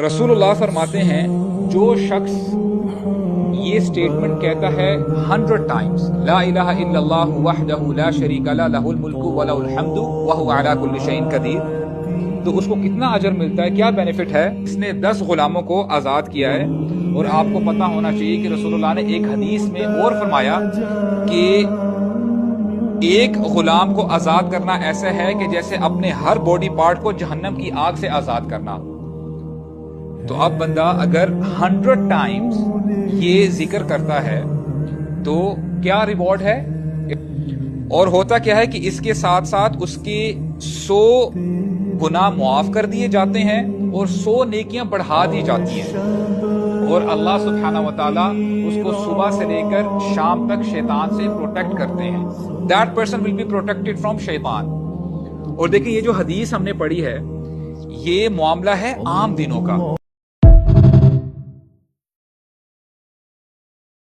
रसूलुल्लाह फरमाते हैं, जो शख्स ये स्टेटमेंट कहता है 100 टाइम्स, ला इलाहा इल्लल्लाह वहदहु ला शरीका ला लहुल मुल्कु व लहुल हम्दु व हुवा अला कुल्लि शैइन कदीर, तो उसको कितना अजर मिलता है, क्या बेनिफिट है। इसने 10 गुलामों को आज़ाद किया है। और आपको पता होना चाहिए कि रसूलुल्लाह ने एक हदीस में और फरमाया कि एक गुलाम को आज़ाद करना ऐसा है कि जैसे अपने हर बॉडी पार्ट को जहन्नम की आग से आज़ाद करना। तो अब बंदा अगर 100 टाइम्स ये जिक्र करता है तो क्या रिवॉर्ड है। और होता क्या है कि इसके साथ साथ उसके 100 गुनाह मुआफ कर दिए जाते हैं और 100 नेकियां बढ़ा दी जाती हैं। और अल्लाह सुब्हानहू व तआला उसको सुबह से लेकर शाम तक शैतान से प्रोटेक्ट करते हैं। That person will be protected from शैतान। और देखिए, ये जो हदीस हमने पढ़ी है, ये मामला है आम दिनों का।